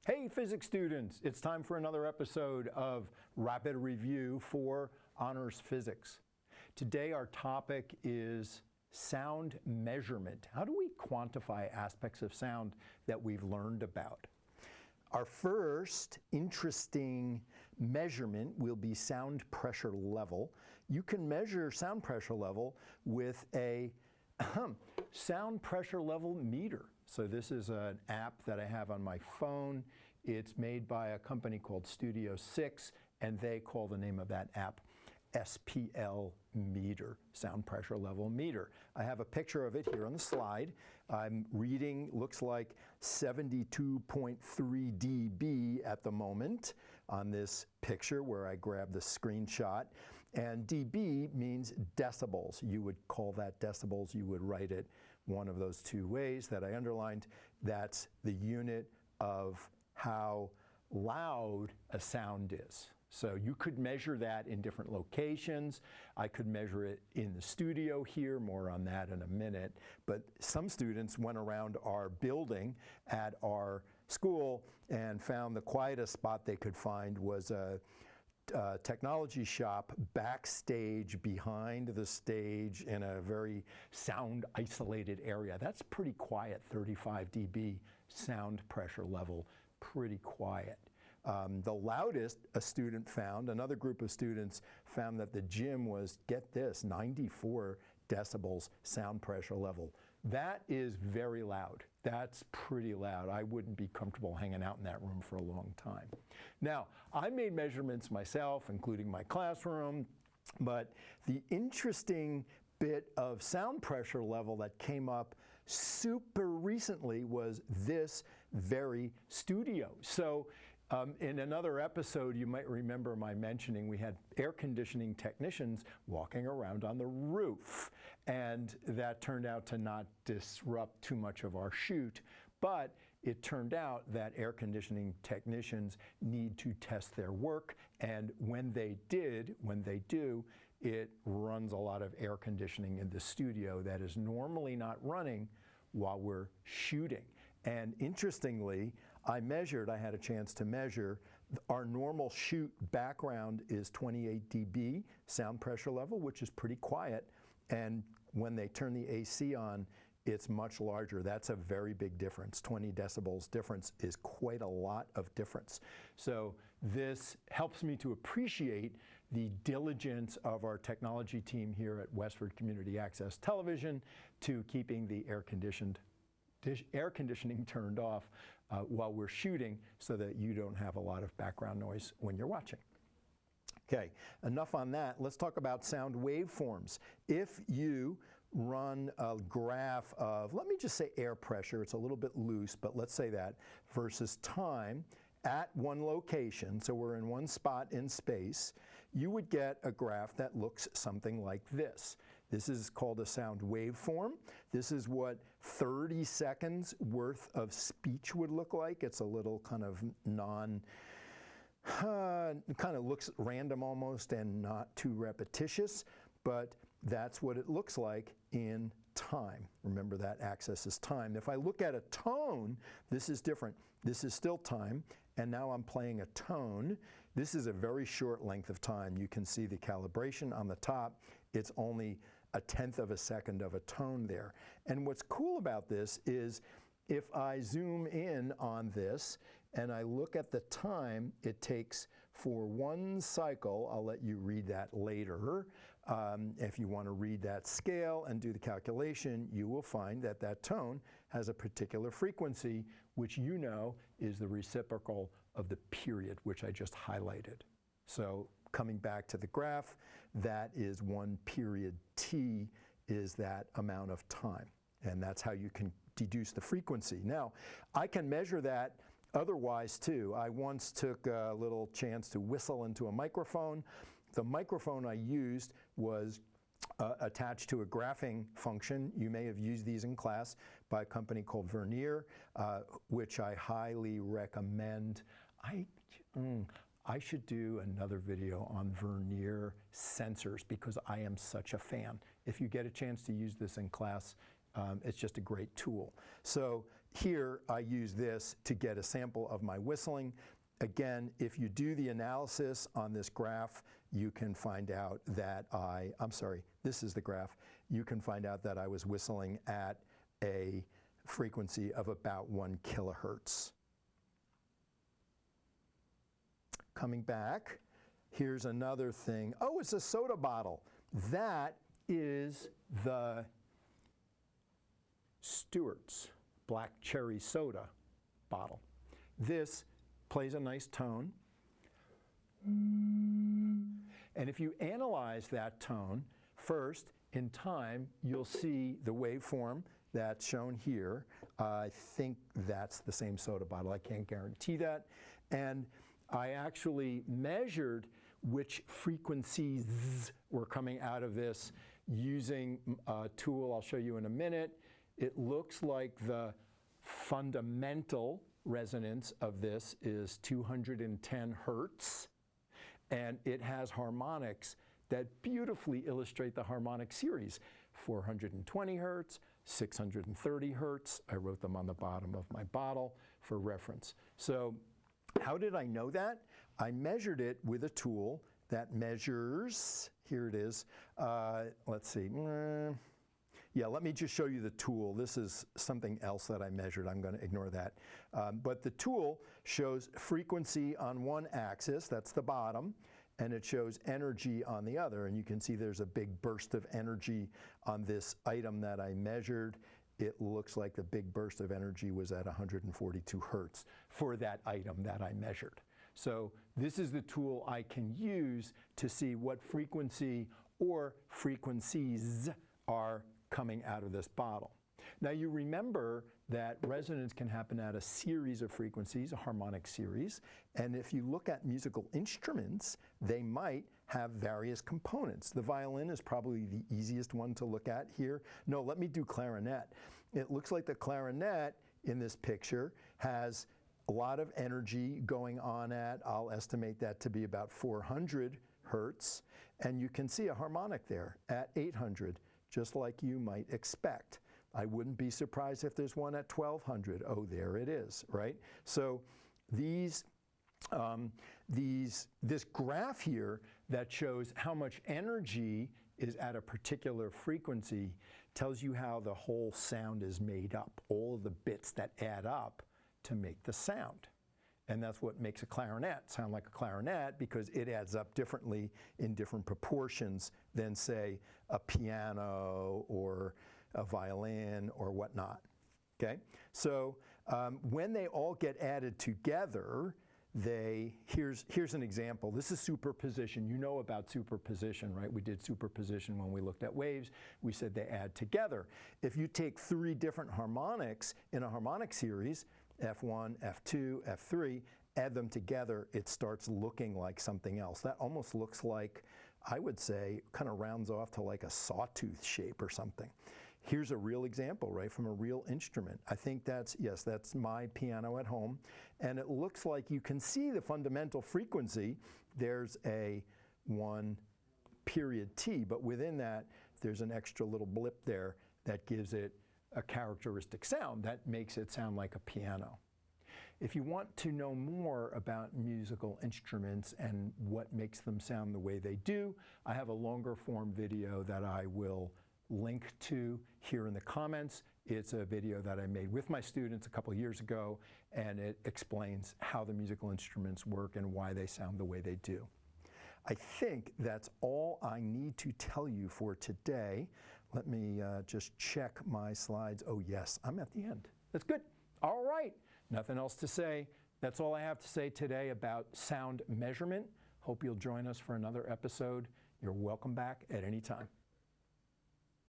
Hey physics students, it's time for another episode of Rapid Review for Honors Physics. Today our topic is sound measurement. How do we quantify aspects of sound that we've learned about? Our first interesting measurement will be sound pressure level. You can measure sound pressure level with a sound pressure level meter. So this is an app that I have on my phone. It's made by a company called Studio 6, and they call the name of that app SPL meter, sound pressure level meter. I have a picture of it here on the slide. I'm reading, looks like 72.3 dB at the moment on this picture where I grabbed the screenshot. And dB means decibels. You would call that decibels. You would write it one of those two ways that I underlined. That's the unit of how loud a sound is. So you could measure that in different locations. I could measure it in the studio here, more on that in a minute. But some students went around our building at our school and found the quietest spot they could find was a technology shop backstage behind the stage in a very sound isolated area. That's pretty quiet, 35 dB sound pressure level, pretty quiet. The loudest a student found, another group of students found that the gym was, get this, 94 decibels sound pressure level. That is very loud. That's pretty loud. I wouldn't be comfortable hanging out in that room for a long time. Now, I made measurements myself, including my classroom, but the interesting bit of sound pressure level that came up super recently was this very studio. So in another episode, you might remember my mentioning we had air conditioning technicians walking around on the roof, and that turned out to not disrupt too much of our shoot. But it turned out that air conditioning technicians need to test their work, and when they do, it runs a lot of air conditioning in the studio that is normally not running while we're shooting. And interestingly, I had a chance to measure, our normal shoot background is 28 dB sound pressure level, which is pretty quiet. And when they turn the AC on, it's much larger. That's a very big difference. 20 decibels difference is quite a lot of difference. So this helps me to appreciate the diligence of our technology team here at Westford Community Access Television to keeping the air conditioning turned off while we're shooting so that you don't have a lot of background noise when you're watching. Okay, enough on that. Let's talk about sound waveforms. If you run a graph of, let me just say air pressure, it's a little bit loose, but let's say that, versus time at one location, so we're in one spot in space, you would get a graph that looks something like this. This is called a sound waveform. This is what 30 seconds worth of speech would look like. It's a little kind of kind of looks random almost and not too repetitious, but that's what it looks like in time. Remember that axis is time. If I look at a tone, this is different. This is still time, and now I'm playing a tone. This is a very short length of time. You can see the calibration on the top. It's only 1/10 of a second of a tone there. And what's cool about this is if I zoom in on this and I look at the time it takes for one cycle, I'll let you read that later. If you want to read that scale and do the calculation, you will find that that tone has a particular frequency, which you know is the reciprocal of the period, which I just highlighted. So coming back to the graph, that is one period T is that amount of time. And that's how you can deduce the frequency. Now, I can measure that otherwise too. I once took a little chance to whistle into a microphone. The microphone I used was attached to a graphing function. You may have used these in class by a company called Vernier, which I highly recommend. I should do another video on Vernier sensors because I am such a fan. If you get a chance to use this in class, it's just a great tool. So here I use this to get a sample of my whistling. Again, if you do the analysis on this graph, you can find out that I'm sorry, this is the graph. You can find out that I was whistling at a frequency of about 1 kilohertz. Coming back, here's another thing. Oh, it's a soda bottle. That is the Stewart's black cherry soda bottle. This plays a nice tone. And if you analyze that tone, first, in time, you'll see the waveform that's shown here. I think that's the same soda bottle. I can't guarantee that. And I actually measured which frequencies were coming out of this using a tool I'll show you in a minute. It looks like the fundamental resonance of this is 210 hertz, and it has harmonics that beautifully illustrate the harmonic series. 420 hertz, 630 hertz. I wrote them on the bottom of my bottle for reference. So how did I know that? I measured it with a tool that measures, here it is, let's see, yeah, let me just show you the tool. This is something else that I measured. I'm going to ignore that. But the tool shows frequency on one axis, that's the bottom, and it shows energy on the other. And you can see there's a big burst of energy on this item that I measured. It looks like the big burst of energy was at 142 hertz for that item that I measured. So this is the tool I can use to see what frequency or frequencies are coming out of this bottle. Now you remember that resonance can happen at a series of frequencies, a harmonic series, and if you look at musical instruments, they might have various components. The violin is probably the easiest one to look at here. No, let me do clarinet. It looks like the clarinet in this picture has a lot of energy going on at, I'll estimate that to be about 400 hertz, and you can see a harmonic there at 800. Just like you might expect. I wouldn't be surprised if there's one at 1200. Oh, there it is, right? So this graph here that shows how much energy is at a particular frequency tells you how the whole sound is made up, all of the bits that add up to make the sound. And that's what makes a clarinet sound like a clarinet, because it adds up differently in different proportions than, say, a piano or a violin or whatnot. Okay? So when they all get added together, here's an example. This is superposition. You know about superposition, right? We did superposition when we looked at waves. We said they add together. If you take 3 different harmonics in a harmonic series, F1, F2, F3, add them together, it starts looking like something else. That almost looks like, I would say, kind of rounds off to like a sawtooth shape or something. Here's a real example, right, from a real instrument. I think that's, yes, that's my piano at home. And it looks like you can see the fundamental frequency. There's a 1 period T, but within that, there's an extra little blip there that gives it a characteristic sound that makes it sound like a piano. If you want to know more about musical instruments and what makes them sound the way they do, I have a longer form video that I will link to here in the comments. It's a video that I made with my students a couple years ago, and it explains how the musical instruments work and why they sound the way they do. I think that's all I need to tell you for today. Let me just check my slides. Oh yes, I'm at the end. That's good. All right, nothing else to say. That's all I have to say today about sound measurement. Hope you'll join us for another episode. You're welcome back at any time.